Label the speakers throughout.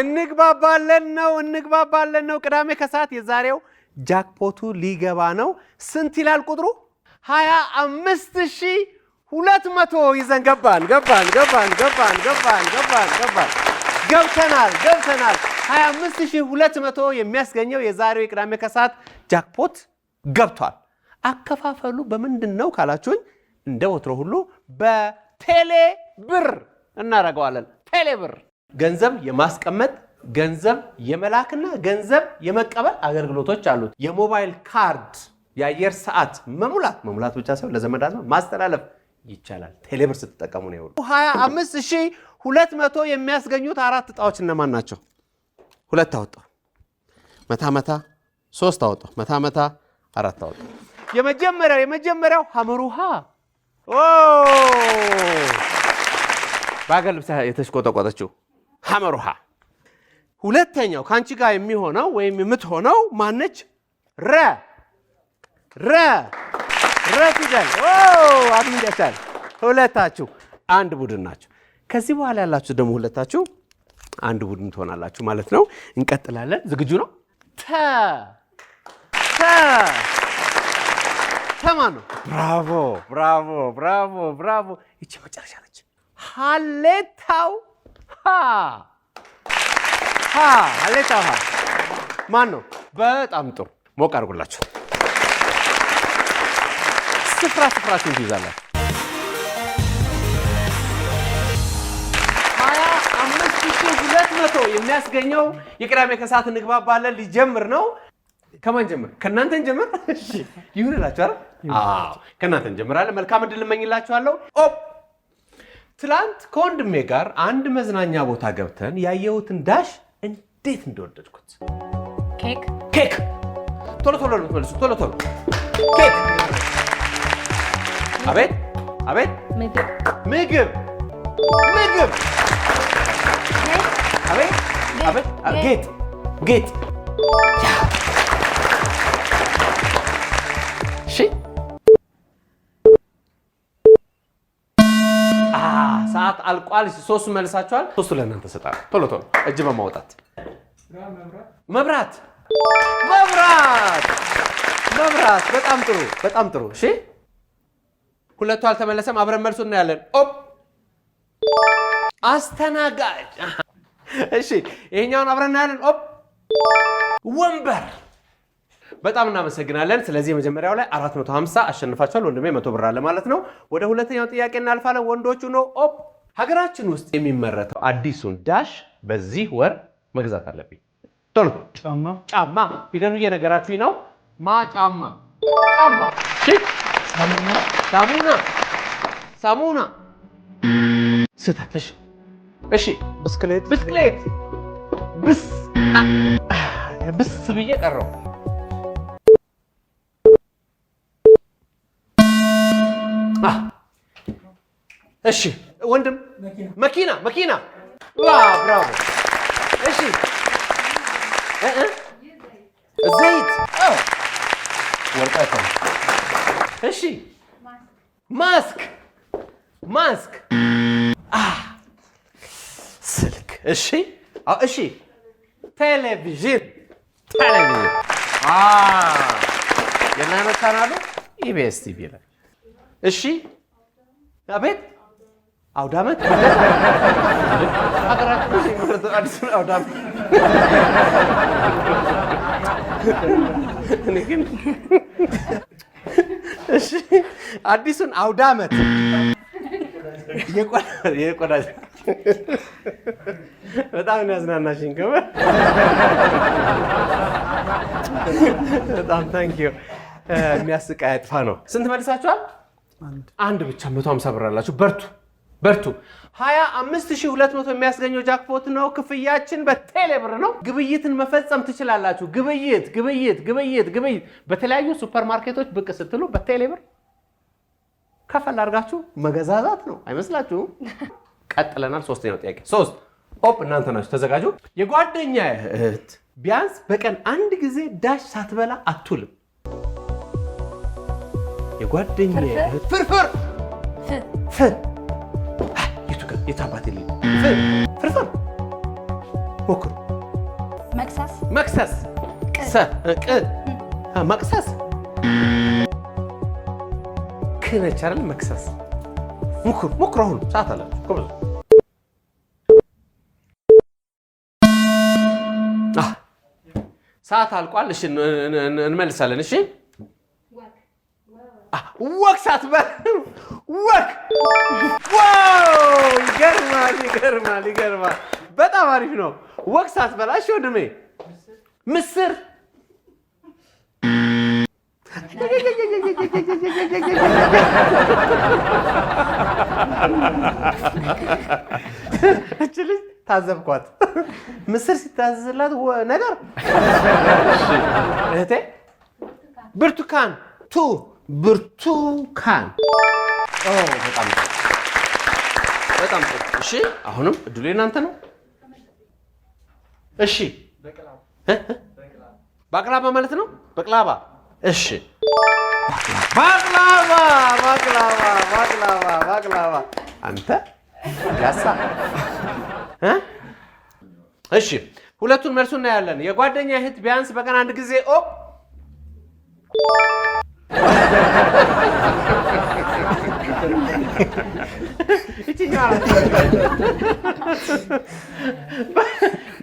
Speaker 1: እንግባባለን ነው ቅዳሜ ከሰዓት የዛሬው ጃክፖቱ ሊገባ ነው ስንት ይላል ቁጥሩ 25200 ይዘን ገባን ገብተናል 25200 የሚያስገኘው የዛሬው የቅዳሜ ከሰዓት ጃክፖት ገብቷል አከፋፈሉ በምንድነው ካላችሁኝ እንደ ወትሮ ሁሉ በቴሌ ብር እናረጋዋለን ቴሌ ብር ገንዘብ የማስቀመጥ ገንዘብ የመላክና ገንዘብ የመቀበል አገልግሎቶች አሉት የሞባይል ካርድ የአየር ሰዓት መሙላት ብቻ ሳይሆን ለዘመድ አዝማድ ማስተላለፍ ይቻላል ቴሌ ብር ስትጠቀሙ ነው 25200 የሚያስገኙት አራት እጣዎች እነማን ናቸው ሁለት አወጣው መታ 3 አወጣው መታ 4 አወጣው የመጀመሪያው ሐመሩሃ ባገል ብቻ የተሽቆጠቆጠችው ሐመሩሃ ሁለተኛው ካንቺ ጋር የሚሆነው ወይም የምትሆነው ማነች ረ ፊደል አብንጃቻል ሁለታችሁ አንድ ቡድን ናችሁ ከዚህ በኋላ ያላችሁ ደግሞ ሁለታችሁ አንድ ቡድን ትሆናላችሁ ማለት ነው እንቀጥላለን ዝግጁ ነው ተማኑ ብራቮ እቺ መጨረሻ ነች ሃሌታው ሃሌታው ማን ነው በጣም ጥሩ ሞቅ አድርጉላችሁ ስፍራችሁን ትይዛላችሁ 25200 የሚያስገኘው የቅዳሜ ከሰዓት እንግባባለን ሊጀምር ነው ከማን ጀምር ከናንተን ጀምር እሺ ይሁንላችሁ አይደል ከናንተን እንጀምራለን መልካም እድል እመኝላችኋለሁ ትላንት ከወንድሜ ጋር አንድ መዝናኛ ቦታ ገብተን ያየሁትን ዳሽ እንዴት እንደወደድኩት ኬክ ቶሎ መልሱ ቶሎ ኬክ አቤት ምግብ አቤት ጌጥ እሺ ሰዓት አልቋል ሶስቱ መልሳችኋል ሶስቱ ለእናንተ ሰጣለሁ ቶሎ እጅ በማውጣት መብራት በጣም ጥሩ እሺ ሁለቱ አልተመለሰም አብረን መልሱ እናያለን አስተናጋጅ እሺ ይሄኛውን አብረን እናያለን ወንበር በጣም እናመሰግናለን ስለዚህ የመጀመሪያው ላይ 450 አሸንፋችኋል ወንድሜ 100 ብር አለ ማለት ነው ወደ ሁለተኛው ጥያቄ እናልፋለን ወንዶቹ ነው ሀገራችን ውስጥ የሚመረተው አዲሱን ዳሽ በዚህ ወር መግዛት አለብኝ ቶሎ ጫማ ፊደሉ እየነገራችሁኝ ነው ጫማ ሳሙና ስተሽ እሺ ብስክሌት ብስ ብዬ ቀረው እሺ ወንድም መኪና ብራቮ እሺ ዘይት ወርቃታ እሺ ማስክ ስልክ እሺ ቴሌቪዥን የናና ቻናሉ ኢቢኤስ ቲቪ ላይ እሺ አቤት አውዳመት አዲሱን አውዳመት እሺ አዲሱን አውዳመት የቆዳ በጣም ያዝናናሽኝ በጣም ታንኪዩ የሚያስቃ ያጥፋ ነው ስንት መልሳችኋል አንድ ብቻ 150 ብር አላችሁ በርቱ 25200 የሚያስገኘው ጃክፖት ነው ክፍያችን በቴሌ ብር ነው ግብይትን መፈጸም ትችላላችሁ ግብይት በተለያዩ ሱፐርማርኬቶች ብቅ ስትሉ በቴሌ ብር ከፈል አድርጋችሁ መገዛዛት ነው አይመስላችሁም ቀጥለናል ሶስተኛው ጥያቄ 3 እናንተ ናችሁ ተዘጋጁ የጓደኛ እህት ቢያንስ በቀን አንድ ጊዜ ዳሽ ሳትበላ አትውልም የጓደኛ እህት ፍርፍር የታባቴ ፍርፍር ሞክሩ።
Speaker 2: መክሰስ
Speaker 1: መክሰስ መክሰስ ክነች አይደል? መክሰስ ሞክሩ። አሁን ሰዓት አላችሁ። ጎበዝ። ሰዓት አልቋል። እሺ እንመልሳለን። እሺ ወክ ሳትበል ወክ። ዋው! ይገርማል። በጣም አሪፍ ነው። ወክ ሳትበላ። እሺ ወንድሜ ምስር እቺ ልጅ ታዘብኳት። ምስር ሲታዘዝላት ነገር እህቴ ብርቱካን ብርቱካን። በጣም ጥሩ። እሺ አሁንም እድሉ የእናንተ ነው። እሺ ባቅላባ ማለት ነው። በቅላባ። እሺ ባቅላባ አንተ ያሳ። እሺ ሁለቱን መልሱ እናያለን። የጓደኛ እህት ቢያንስ በቀን አንድ ጊዜ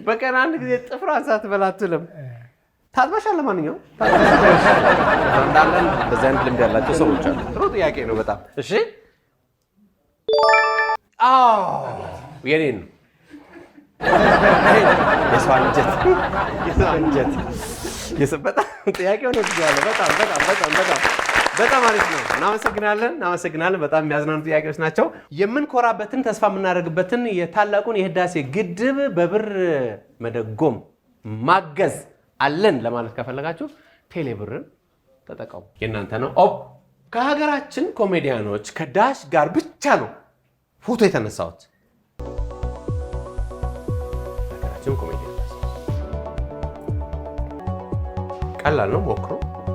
Speaker 1: በቀን አንድ ጊዜ ጥፍሯን ሳትበላ አትውልም። ታጥበሻል? ለማንኛውም አንዳንድ በዛ አይነት ልምድ ያላቸው ሰዎች አሉ። ጥሩ ጥያቄ ነው በጣም። እሺ የኔን ነው የሰው አንጀት በጣም ጥያቄውን ወድጀዋለሁ። በጣም አሪፍ ነው። እናመሰግናለን። በጣም የሚያዝናኑ ጥያቄዎች ናቸው። የምንኮራበትን ተስፋ የምናደርግበትን የታላቁን የህዳሴ ግድብ በብር መደጎም ማገዝ አለን ለማለት ከፈለጋችሁ ቴሌብርን ተጠቀሙ። የእናንተ ነው። ከሀገራችን ኮሜዲያኖች ከዳሽ ጋር ብቻ ነው ፎቶ የተነሳሁት። ሀገራችን ኮሜዲያኖች ቀላል ነው፣ ሞክሮ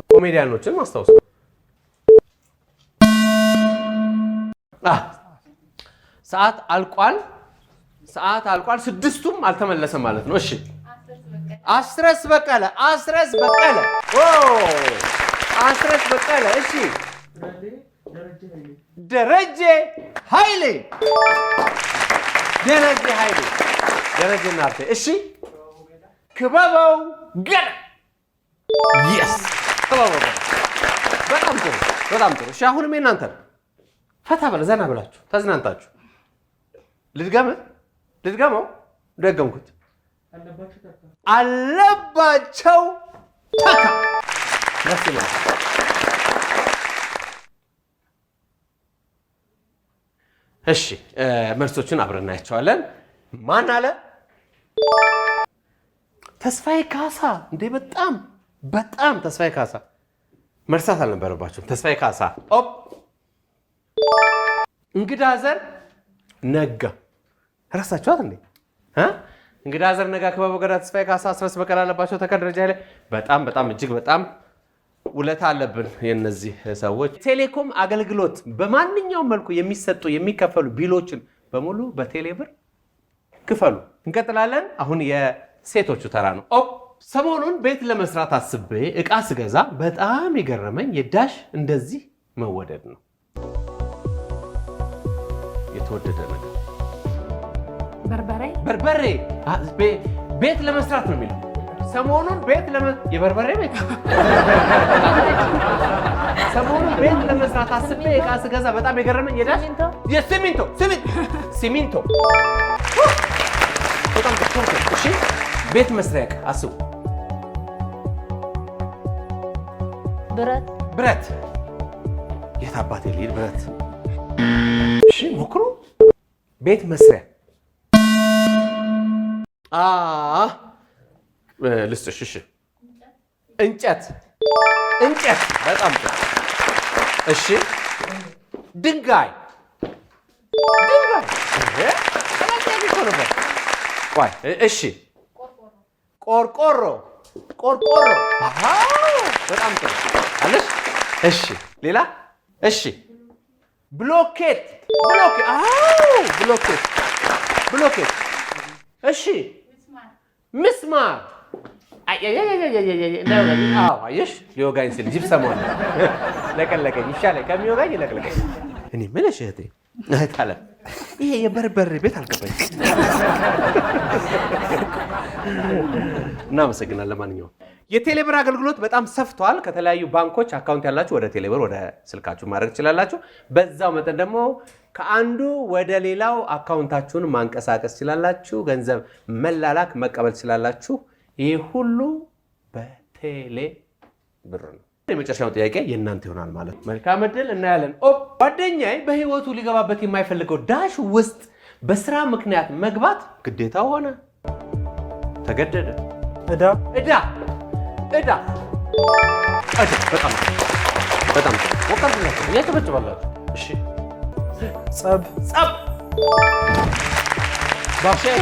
Speaker 1: ኮሜዲያኖችን ማስታወስ። ሰዓት አልቋል። ስድስቱም አልተመለሰም ማለት ነው። እሺ አስረስ በቀለ። እሺ ደረጀ ኃይሌ። ደረጀ ናርቴ። እሺ ክበበው ገና። በጣም ጥሩ። እሺ አሁንም የእናንተ ነው። ፈታ በለ ዘና ብላችሁ ተዝናንታችሁ ልድገመው። ደገምኩት። አለባቸው ተካ። እሺ መልሶችን አብረን እናያቸዋለን። ማን አለ? ተስፋዬ ካሳ። እንዴ በጣም ተስፋዬ ካሳ መርሳት አልነበረባቸውም። ተስፋዬ ካሳ። እንግዳ ዘር ነጋ። ረሳችኋት እንዴ? እንግዳ ዘር ነጋ፣ ክበበው ገዳ፣ ተስፋዬ ካሳ፣ አስረስ በቀለ፣ አለባቸው ተካ፣ ደረጃ ላይ በጣም እጅግ በጣም ውለታ አለብን የነዚህ ሰዎች። ቴሌኮም አገልግሎት በማንኛውም መልኩ የሚከፈሉ ቢሎችን በሙሉ በቴሌብር ክፈሉ። እንቀጥላለን። አሁን የሴቶቹ ተራ ነው። ሰሞኑን ቤት ለመስራት አስቤ እቃ ስገዛ በጣም የገረመኝ የዳሽ እንደዚህ መወደድ ነው። የተወደደ ነገር በርበሬ ቤት ለመስራት ነው የሚለው። ሰሞኑን የበርበሬ ቤት ሰሞኑን ቤት ለመስራት አስቤ እቃ ስገዛ በጣም የገረመኝ የዳሽ ሲሚንቶ። በጣም ጥሩ። እሺ ቤት መስሪያ እቃ አስቡ። ብረት። የት አባቴ ልሂድ? ብረት። እሺ ሞክሩ። ቤት መስሪያ ልስጥሽ። እሺ እንጨት። በጣም ጥሩ። እሺ ድንጋይ። እሺ ቆርቆሮ። በጣም ጥሩ አለሽ። እሺ ሌላ። እሺ ብሎኬት። እሺ ምስማር አየሽ ሊወጋኝ ሲል ጂፕሰም ሆነ ለቀለቀኝ ይሻለኝ ከሚወጋኝ ለቀለቀኝ እኔ ምን እህቴ ታለ ይሄ የበርበሬ ቤት አልገባኝም እናመሰግናለን ለማንኛውም የቴሌብር አገልግሎት በጣም ሰፍቷል ከተለያዩ ባንኮች አካውንት ያላችሁ ወደ ቴሌብር ወደ ስልካችሁ ማድረግ ትችላላችሁ በዛው መጠን ደግሞ ከአንዱ ወደ ሌላው አካውንታችሁን ማንቀሳቀስ ትችላላችሁ ገንዘብ መላላክ መቀበል ትችላላችሁ ይሄ ሁሉ በቴሌ ብር ነው የመጨረሻው ጥያቄ የእናንተ ይሆናል ማለት መልካም እድል እናያለን ጓደኛዬ በህይወቱ ሊገባበት የማይፈልገው ዳሽ ውስጥ በስራ ምክንያት መግባት ግዴታ ሆነ ተገደደ እዳ በጣም ወቀልላችሁ እያጨበጭባላችሁ እሺ ጸብ ባሻዬ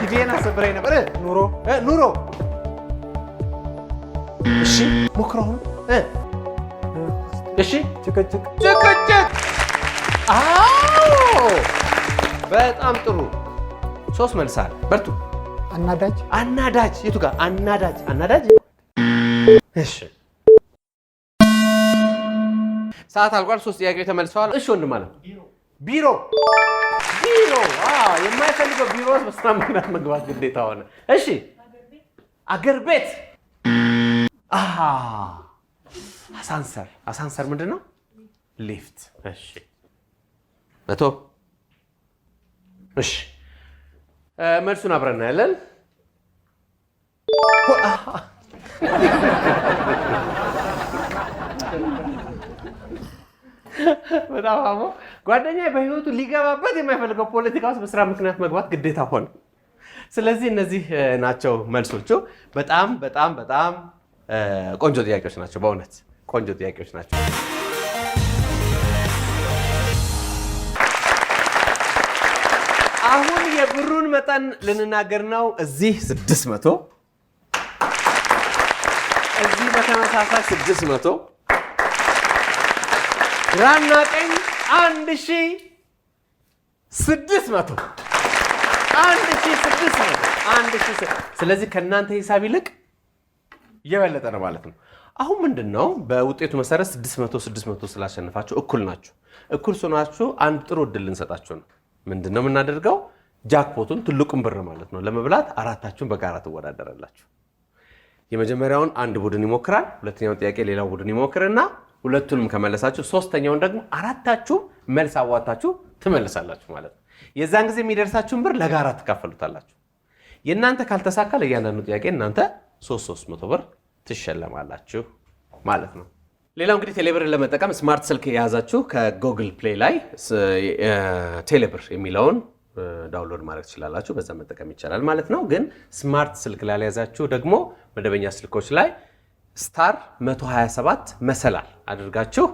Speaker 1: ቲቪና ሰብራይ ነበር ኑሮ እሺ ሞክረው እሺ ጭቅጭቅ በጣም ጥሩ ሶስት መልሳል በርቱ አናዳጅ የቱ ጋር አናዳጅ እሺ ሰዓት አልቋል ሶስት ጥያቄዎች ተመልሰዋል እሺ ወንድም ማለት ቢሮ የማይፈልገው ቢሮ በስራ ምክንያት መግባት ግዴታ ሆነ እሺ አገር ቤት አሳንሰር ምንድነው ሊፍት እሺ መቶ እሺ መልሱን አብረን ያለን በጣም አሞ ጓደኛዬ በህይወቱ ሊገባበት የማይፈልገው ፖለቲካ ውስጥ በስራ ምክንያት መግባት ግዴታ ሆነ ስለዚህ እነዚህ ናቸው መልሶቹ በጣም ቆንጆ ጥያቄዎች ናቸው በእውነት ቆንጆ ጥያቄዎች ናቸው አሁን የብሩን መጠን ልንናገር ነው እዚህ 600 እዚህ በተመሳሳይ 600 ግራና ቀኝ 1600 ስለዚህ ከእናንተ ሂሳብ ይልቅ የበለጠ ነው ማለት ነው አሁን ምንድነው በውጤቱ መሰረት 600 ስላሸነፋችሁ እኩል ናችሁ እኩል ሆናችሁ አንድ ጥሩ እድል ልንሰጣችሁ ነው ምንድነው የምናደርገው ጃክፖቱን ትልቁን ብር ማለት ነው ለመብላት አራታችሁን በጋራ ትወዳደራላችሁ የመጀመሪያውን አንድ ቡድን ይሞክራል ሁለተኛውን ጥያቄ ሌላው ቡድን ይሞክርና ሁለቱንም ከመለሳችሁ ሶስተኛውን ደግሞ አራታችሁ መልስ አዋጣችሁ ትመልሳላችሁ ማለት ነው የዛን ጊዜ የሚደርሳችሁን ብር ለጋራ ትካፈሉታላችሁ የእናንተ ካልተሳካ ለእያንዳንዱ ጥያቄ እናንተ 300 ብር ትሸለማላችሁ ማለት ነው ሌላው እንግዲህ ቴሌብርን ለመጠቀም ስማርት ስልክ የያዛችሁ ከጉግል ፕሌይ ላይ ቴሌብር የሚለውን ዳውንሎድ ማድረግ ትችላላችሁ በዛ መጠቀም ይቻላል ማለት ነው ግን ስማርት ስልክ ላይ ያዛችሁ ደግሞ መደበኛ ስልኮች ላይ ስታር 127 መሰላል አድርጋችሁ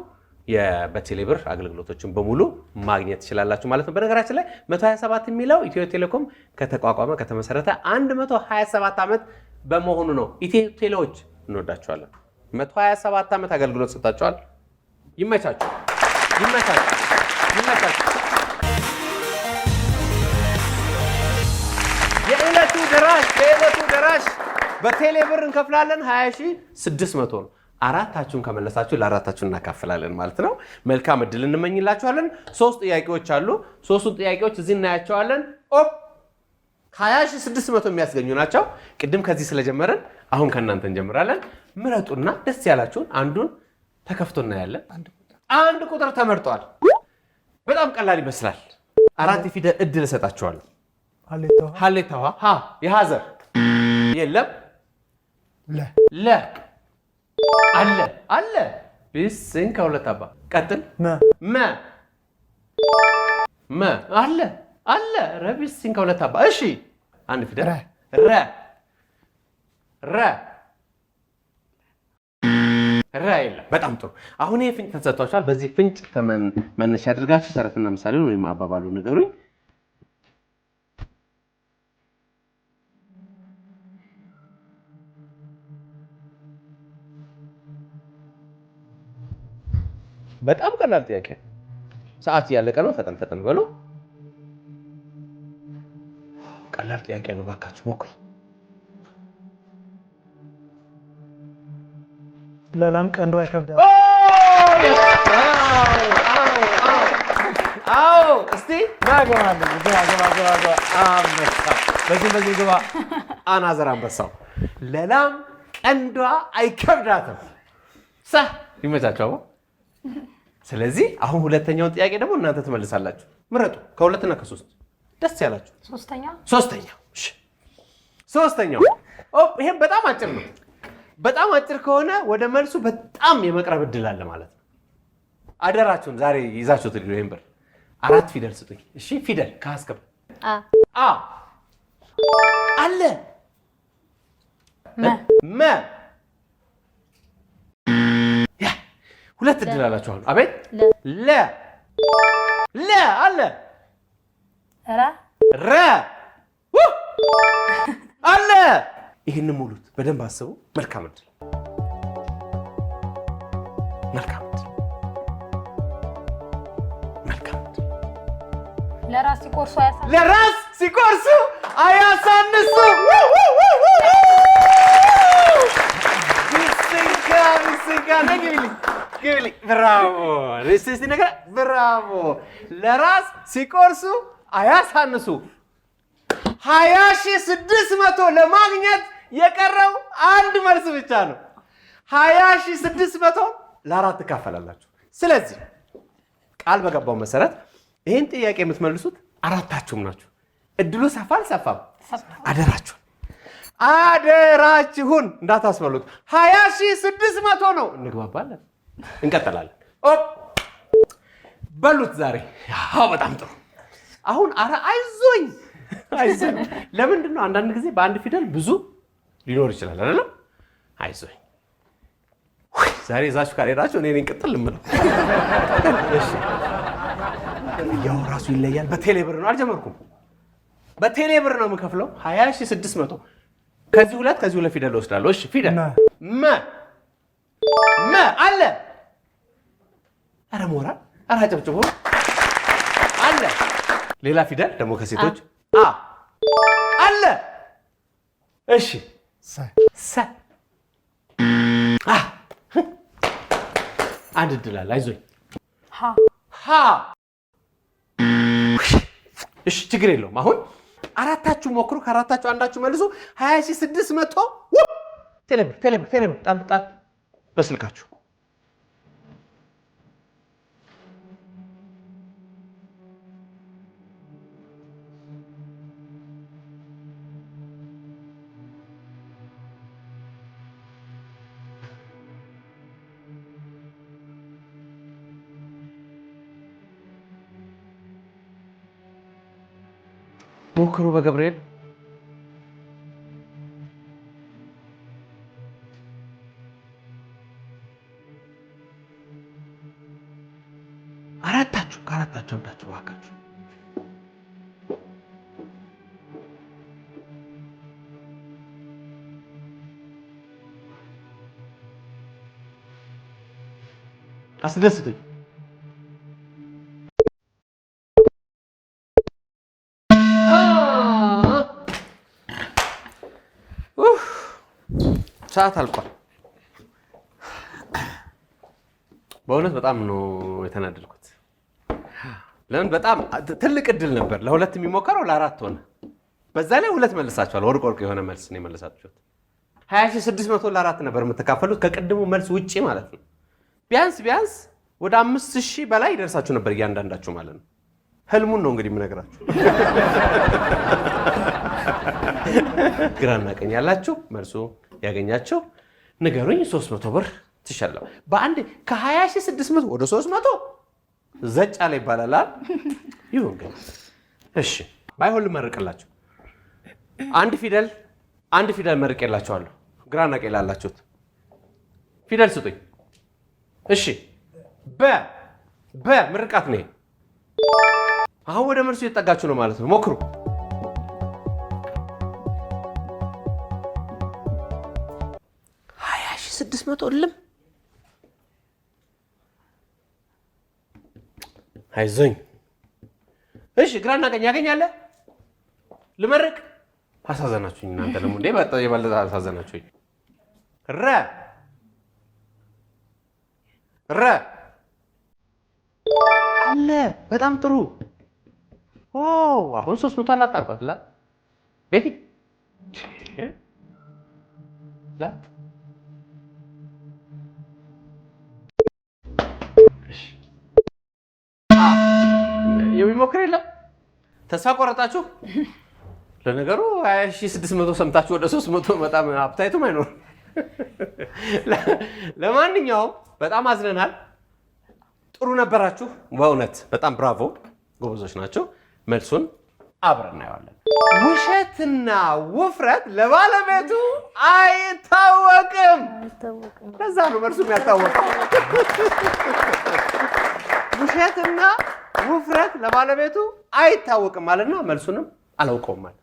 Speaker 1: በቴሌብር አገልግሎቶችን በሙሉ ማግኘት ትችላላችሁ ማለት ነው በነገራችን ላይ 127 የሚለው ኢትዮ ቴሌኮም ከተቋቋመ ከተመሰረተ 127 ዓመት በመሆኑ ነው ኢትዮ ቴሌዎች እንወዳቸዋለን 127 ዓመት አገልግሎት ሰጣቸዋል ይመቻችሁ የዕለቱ ደራሽ በቴሌብር እንከፍላለን 20600 ነው አራታችሁን ከመለሳችሁ ለአራታችሁን እናካፍላለን ማለት ነው መልካም እድል እንመኝላችኋለን ሶስት ጥያቄዎች አሉ ሶስቱን ጥያቄዎች እዚህ እናያቸዋለን 20600 የሚያስገኙ ናቸው ቅድም ከዚህ ስለጀመረን አሁን ከእናንተ እንጀምራለን ምረጡና ደስ ያላችሁን አንዱን ተከፍቶ እናያለን አንድ ቁጥር ተመርጧል በጣም ቀላል ይመስላል አራት ፊደል እድል እሰጣችኋለሁ ሀሌታዋ የሀዘር የለም ለ አለ ቢስን ከሁለት አባ ቀጥል መ አለ ረቢስን ከሁለት አባ እሺ አንድ ፊደል ረ የለም በጣም ጥሩ አሁን ይሄ ፍንጭ ተሰጥቷችኋል በዚህ ፍንጭ መነሻ አድርጋችሁ ተረትና ምሳሌውን ወይም አባባሉ ንገሩኝ በጣም ቀላል ጥያቄ ሰዓት ያለቀ ነው ፈጠን በሉ ቀላል ጥያቄ ነው፣ ባካችሁ ሞክሩ።
Speaker 3: ለላም ቀንዷ ይከብዳል።
Speaker 1: አዎ እስቲ ናገባለን ገባ አንበሳ በዚህ ግባ አናዘር አንበሳው ለላም ቀንዷ አይከብዳትም። ይመቻቸው። ስለዚህ አሁን ሁለተኛውን ጥያቄ ደግሞ እናንተ ትመልሳላችሁ። ምረጡ ከሁለትና ከሶስት ደስ ያላችሁ። ሶስተኛው ይሄም በጣም አጭር ነው። በጣም አጭር ከሆነ ወደ መልሱ በጣም የመቅረብ እድል አለ ማለት ነው። አደራችሁን ዛሬ ይዛችሁት ልጅ ይሄን ብር 4 ፊደል ስጡኝ። እሺ ፊደል ካስከብ አ አለ መ ያ ሁለት እድል አላችሁ አሁን። አቤት ለ አለ ረ አለ። ይህን ሙሉት፣ በደንብ አስቡ። መልካም እድል።
Speaker 2: ለራስ
Speaker 1: ሲቆርሱ አያሳንሱ። ብራቮ። ለራስ ሲቆርሱ አያሳንሱ። 20,600 ለማግኘት የቀረው አንድ መልስ ብቻ ነው። 20,600 ለ4 ትካፈላላችሁ። ስለዚህ ቃል በገባው መሰረት ይህን ጥያቄ የምትመልሱት አራታችሁም ናችሁ። እድሉ ሰፋ አልሰፋም? አደራችሁን እንዳታስበሉት። 20,600 ነው። እንግባባለን? እንቀጥላለን። በሉት ዛሬ። በጣም ጥሩ። አሁን አይዞኝ። ለምንድን ነው አንዳንድ ጊዜ በአንድ ፊደል ብዙ ሊኖር ይችላል አይደለም? አይዞኝ። ዛሬ እዛችሁ ካልሄዳችሁ እኔ ነኝ ቅጥል የምለው። ያው ራሱ ይለያል። በቴሌ ብር ነው። አልጀመርኩም። በቴሌ ብር ነው የምከፍለው። 20,600 ከዚህ ሁለት ፊደል ወስዳለሁ። እሺ ፊደል መ አለ። ኧረ ሞራል፣ ኧረ አጨብጭቡ። አለ። ሌላ ፊደል ደግሞ ከሴቶች አለ። እሺ ሰ አንድ እድል አለ። አይዞኝ። ሀ እሺ ችግር የለውም። አሁን አራታችሁ ሞክሩ። ከአራታችሁ አንዳችሁ መልሱ። 20,600 ቴሌብር ጣል በስልካችሁ። ሞክሩ በገብርኤል። ከአራታችሁ አንዳችሁ እባካችሁ። አስደስቱኝ። ሰዓት አልቋል። በእውነት በጣም ነው የተናደድኩት። ለምን? በጣም ትልቅ እድል ነበር። ለሁለት የሚሞከረው ለ4 ሆነ። በዛ ላይ ሁለት መልሳችኋል። ወርቅ የሆነ መልስ ነው የመለሳችሁት። 20,600 ለ4 ነበር የምትካፈሉት፣ ከቅድሙ መልስ ውጪ ማለት ነው። ቢያንስ ወደ 5,000 በላይ ይደርሳችሁ ነበር እያንዳንዳችሁ ማለት ነው። ህልሙን ነው እንግዲህ የምነግራችሁ። ግራና ቀኝ ያላችሁ መልሱ ያገኛችሁ ንገሩኝ። 300 ብር ትሸላው። በአንድ ከ20,600 ወደ 300 ዘጫ ላይ ይባላል። ይሁን ግን እሺ፣ ባይሆን ልመርቅላችሁ። አንድ ፊደል መርቄላችኋለሁ። ግራና ቀኝ ላላችሁት ፊደል ስጡኝ። እሺ፣ ምርቃት ነው። አሁን ወደ መልሱ እየተጠጋችሁ ነው ማለት ነው። ሞክሩ። 20,600 ልም። አይዞኝ። እሺ ግራና ቀኝ ያገኛለ። ልመርቅ። አሳዘናችሁኝ እናንተ ደግሞ እንዴ በጣም የበለጠ አሳዘናችሁኝ። ረ አለ። በጣም ጥሩ። አሁን 300 አላጣርኳት ቤቲ የሚሞክር የለም። ተስፋ ቆረጣችሁ። ለነገሩ 20600 ሰምታችሁ ወደ 300 በጣም አፕታይቱም አይኖርም። ለማንኛውም በጣም አዝነናል። ጥሩ ነበራችሁ በእውነት በጣም ብራቮ፣ ጎበዞች ናቸው። መልሱን አብረን እናየዋለን። ውሸትና ውፍረት ለባለቤቱ አይታወቅም። ለዛ ነው መልሱም ያልታወቀው። ውሸትና ውፍረት ለባለቤቱ አይታወቅም ማለትና መልሱንም አላውቀውም ማለት።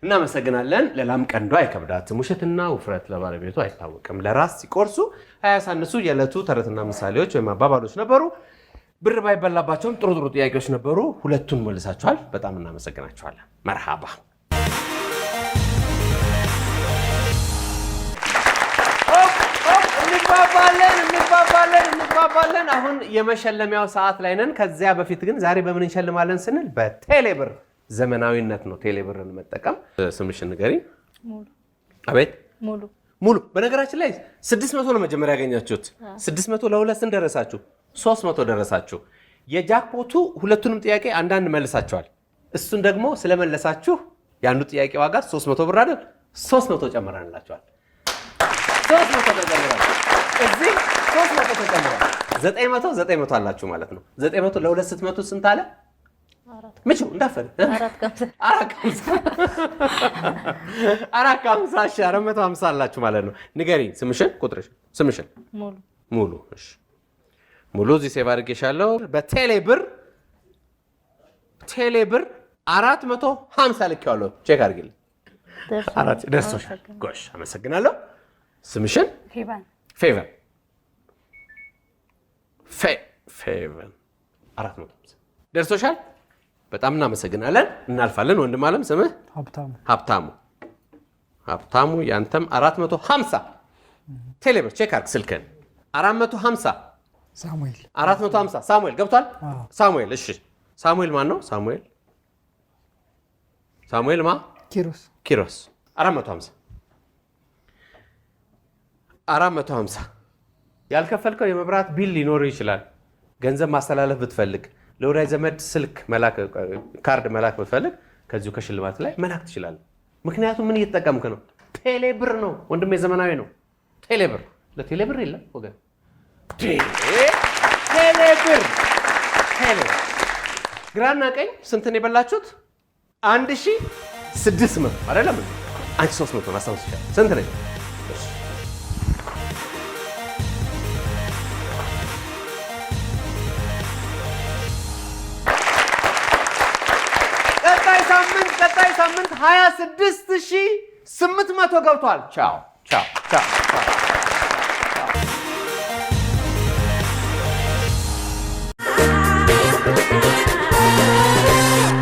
Speaker 1: እናመሰግናለን። ለላም ቀንዷ አይከብዳትም። ውሸትና ውፍረት ለባለቤቱ አይታወቅም። ለራስ ሲቆርሱ አያሳንሱ የዕለቱ ተረትና ምሳሌዎች ወይም አባባሎች ነበሩ። ብር ባይበላባቸውም ጥሩ ጥሩ ጥያቄዎች ነበሩ። ሁለቱን መልሳችኋል። በጣም እናመሰግናችኋለን። መርሃባ። እንግባባለን። አሁን የመሸለሚያው ሰዓት ላይ ነን። ከዚያ በፊት ግን ዛሬ በምን እንሸልማለን ስንል በቴሌብር ዘመናዊነት ነው። ቴሌብርን መጠቀም። ስምሽን ንገሪኝ። አቤት ሙሉ። በነገራችን ላይ 600 ነው መጀመሪያ ያገኛችሁት። 600 ለሁለት ስንት ደረሳችሁ? 300 ደረሳችሁ። የጃክፖቱ ሁለቱንም ጥያቄ አንዳንድ መልሳችኋል። እሱን ደግሞ ስለመለሳችሁ የአንዱ ጥያቄ ዋጋ 300 ብር አይደል? 300 ጨምረንላችኋል። 300 ተጨምሯል። እዚህ 300 ተጨምሯል። 900 አላችሁ ማለት ነው። 900 ለሁለት ስትመቱ ስንት አለ? ምቹ እንዳፈር 450 አላችሁ ማለት ነው። ንገሪኝ ስምሽን፣ ቁጥርሽ፣ ስምሽን። ሙሉ። እሺ ሙሉ እዚህ ሴቭ አድርጌሻለሁ። በቴሌብር 450 ልኬዋለሁ። ቼክ አድርጊልኝ። ደርሶሻል። ጎሽ አመሰግናለሁ። ስምሽን? ፌቨን 450 ደርሶሻል። በጣም እናመሰግናለን። እናልፋለን። ወንድም አለም ስምህ? ሀብታሙ ያንተም 450 ቴሌብር ቼክ አድርግ ስልክህን። 450 ሳሙኤል ገብቷል። ሳሙኤል እሺ፣ ሳሙኤል ማን ነው? ሳሙኤል ማ? ኪሮስ 450 ያልከፈልከው የመብራት ቢል ሊኖር ይችላል። ገንዘብ ማስተላለፍ ብትፈልግ፣ ለወዳጅ ዘመድ ስልክ ካርድ መላክ ብትፈልግ ከዚሁ ከሽልማት ላይ መላክ ትችላለህ። ምክንያቱም ምን እየተጠቀምክ ነው? ቴሌብር ነው ወንድሜ፣ ዘመናዊ ነው ቴሌብር። ለቴሌብር የለም ወገን። ቴሌብር ግራና ቀኝ ስንት ነው የበላችሁት? 1600 አይደለም? አንቺ 300 ነው አስታውስሻል። ስንት ነው? ቀጣይ ሳምንት 26800 ገብቷል። ቻው።